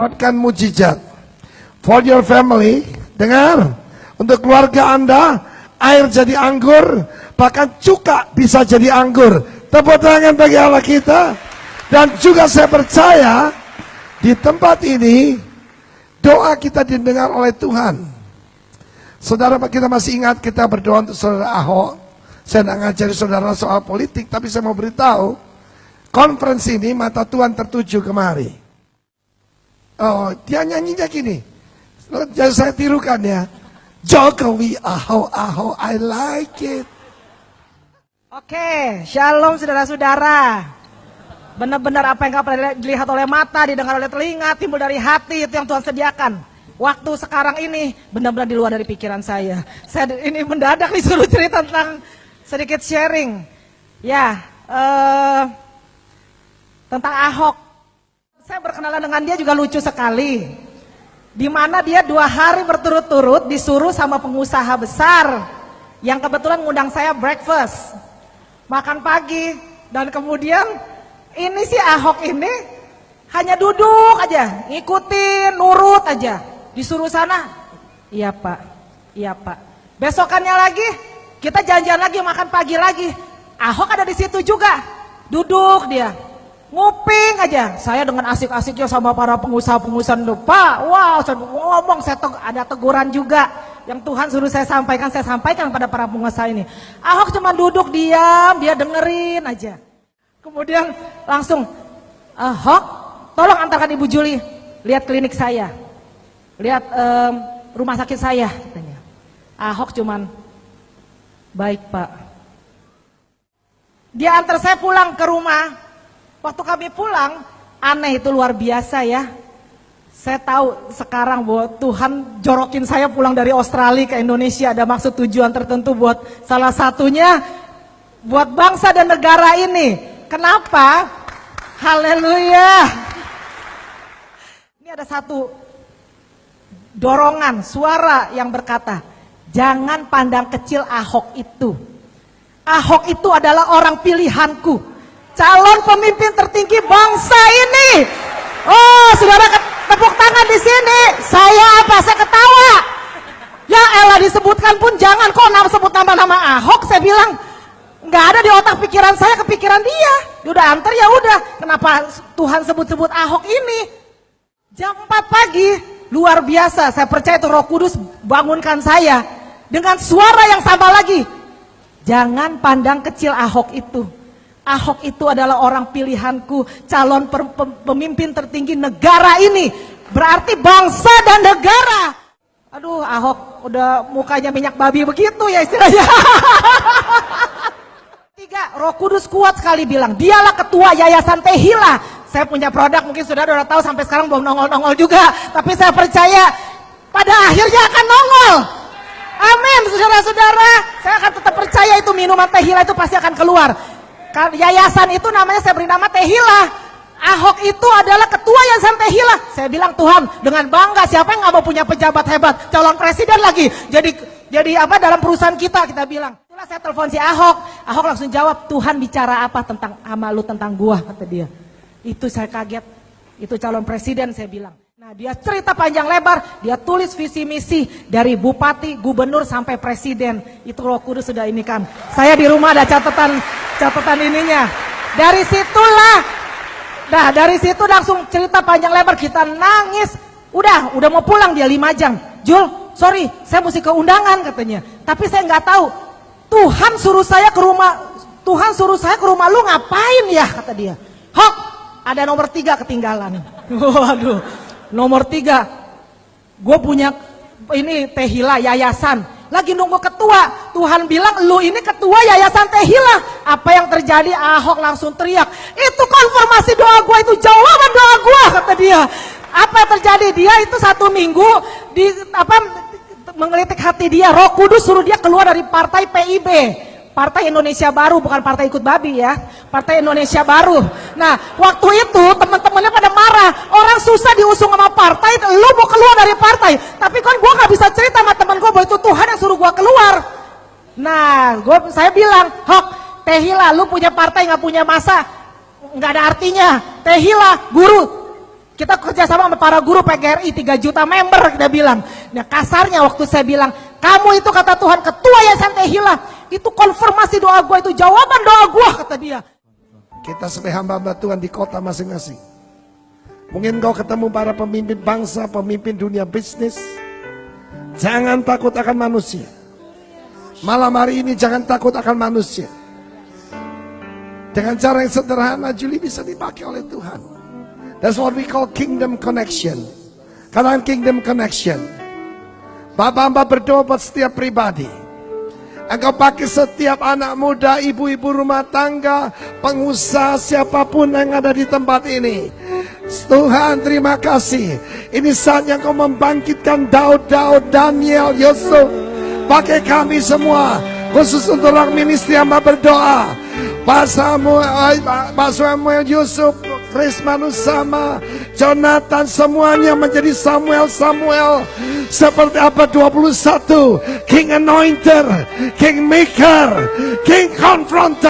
mendapatkan mujizat. For your family, dengar, untuk keluarga Anda, air jadi anggur, bahkan cuka bisa jadi anggur. Tepuk tangan bagi Allah kita. Dan juga saya percaya di tempat ini doa kita didengar oleh Tuhan. Saudara, kita masih ingat kita berdoa untuk saudara Ahok. Saya tidak ngajari saudara soal politik, tapi saya mau beritahu, konferensi ini mata Tuhan tertuju kemari. Oh, dia nyanyinya gini. Jangan saya tirukan ya. Jokowi, Ahok, Ahok, I like it. Oke, shalom saudara-saudara. Benar-benar apa yang gak pernah dilihat oleh mata, didengar oleh telinga, timbul dari hati, itu yang Tuhan sediakan. Waktu sekarang ini benar-benar di luar dari pikiran saya. Saya ini mendadak disuruh cerita tentang sedikit sharing. Ya, tentang Ahok. Saya berkenalan dengan dia juga lucu sekali. Di mana dia 2 hari berturut-turut disuruh sama pengusaha besar yang kebetulan ngundang saya breakfast, makan pagi, dan kemudian ini si Ahok ini hanya duduk aja, ngikutin, nurut aja, disuruh sana, iya pak, iya pak. Besokannya lagi kita janjian lagi makan pagi lagi, Ahok ada di situ juga, duduk dia. Nguping aja, saya dengan asik-asiknya sama para pengusaha-pengusaha itu, Pak, wow, saya ngomong, ada teguran juga yang Tuhan suruh saya sampaikan pada para pengusaha ini. Ahok cuma duduk diam, dia dengerin aja. Kemudian langsung, Ahok, tolong antarkan Ibu Juli, lihat klinik saya, lihat rumah sakit saya, katanya. Ahok cuman, baik Pak. Dia antar saya pulang ke rumah. Waktu kami pulang, aneh itu luar biasa ya. Saya tahu sekarang bahwa Tuhan jorokin saya pulang dari Australia ke Indonesia ada maksud tujuan tertentu buat salah satunya buat bangsa dan negara ini. Kenapa? Haleluya. Ini ada satu dorongan suara yang berkata, jangan pandang kecil Ahok itu. Ahok itu adalah orang pilihanku. Calon pemimpin tertinggi bangsa ini. Oh, saudara tepuk tangan di sini. Saya apa? Saya ketawa. Ya elah, disebutkan pun jangan kok sebut nama Ahok. Saya bilang nggak ada di otak pikiran saya, kepikiran dia. Dia udah antar ya udah. Kenapa Tuhan sebut-sebut Ahok ini? Jam 4 pagi, luar biasa. Saya percaya itu Roh Kudus bangunkan saya dengan suara yang sama lagi. Jangan pandang kecil Ahok itu. Ahok itu adalah orang pilihanku, calon pemimpin tertinggi negara ini, berarti bangsa dan negara. Aduh, Ahok udah mukanya minyak babi begitu ya istilahnya. 3, Roh Kudus kuat sekali bilang, dialah ketua Yayasan Tehila. Saya punya produk, mungkin saudara udah tahu sampai sekarang belum nongol-nongol juga, tapi saya percaya pada akhirnya akan nongol. Amin, saudara-saudara. Saya akan tetap percaya itu minuman Tehila itu pasti akan keluar. Yayasan itu namanya saya beri nama Tehila. Ahok itu adalah ketua Yayasan Tehila. Saya bilang, Tuhan, dengan bangga, siapa yang gak mau punya pejabat hebat, calon presiden lagi, jadi apa dalam perusahaan kita bilang. Itulah saya telepon si Ahok. Ahok langsung jawab, Tuhan bicara apa tentang sama lu, tentang gua, kata dia. Itu saya kaget, itu calon presiden, saya bilang. Nah, dia cerita panjang lebar, dia tulis visi misi dari bupati, gubernur sampai presiden. Itu Roh Kudus sudah ini kan. Saya di rumah ada catatan ininya. Dari situ langsung cerita panjang lebar, kita nangis. Udah mau pulang dia 5 jam. Jul, sorry, saya mesti ke undangan katanya. Tapi saya nggak tahu. Tuhan suruh saya ke rumah lu ngapain ya, kata dia. Hok, ada nomor 3 ketinggalan. Waduh. Nomor 3, gue punya ini Tehila yayasan, lagi nunggu ketua. Tuhan bilang lu ini ketua Yayasan Tehila. Apa yang terjadi? Ahok langsung teriak, itu konfirmasi doa gue, itu jawaban doa gue, kata dia. Apa yang terjadi? Dia itu 1 minggu menggelitik hati dia. Roh Kudus suruh dia keluar dari partai PIB, Partai Indonesia Baru, bukan partai ikut babi ya, Partai Indonesia Baru. Nah, waktu itu teman-temannya pada marah, orang susah diusung sama partai, lu mau keluar dari partai. Tapi kan gue gak bisa cerita sama teman gue bahwa itu Tuhan yang suruh gue keluar. Nah, saya bilang, Hok, Tehila, lu punya partai gak punya masa, gak ada artinya. Tehila, guru, Kita kerjasama sama para guru PGRI 3 juta member, kita bilang. Nah kasarnya waktu saya bilang, kamu itu kata Tuhan ketua Yayasan Tehila, itu konfirmasi doa gua, itu jawaban doa gua, kata dia. Kita sebagai hamba-hamba Tuhan di kota masing-masing. Mungkin kau ketemu para pemimpin bangsa, pemimpin dunia bisnis. Jangan takut akan manusia. Malam hari ini jangan takut akan manusia. Dengan cara yang sederhana, Julie bisa dipakai oleh Tuhan. That's what we call kingdom connection. Katakan kingdom connection. Bapak hamba berdoa buat setiap pribadi. Engkau pakai setiap anak muda, ibu-ibu rumah tangga, pengusaha, siapapun yang ada di tempat ini. Tuhan terima kasih. Ini saatnya Kau membangkitkan Daud, Daniel, Yusuf. Pakai kami semua, khusus untuk orang ministry hamba berdoa. Pak Samuel, Yusuf, Chris Manusama, Jonathan, semuanya menjadi Samuel seperti apa 21, King Anointer, King Maker, King Confronter.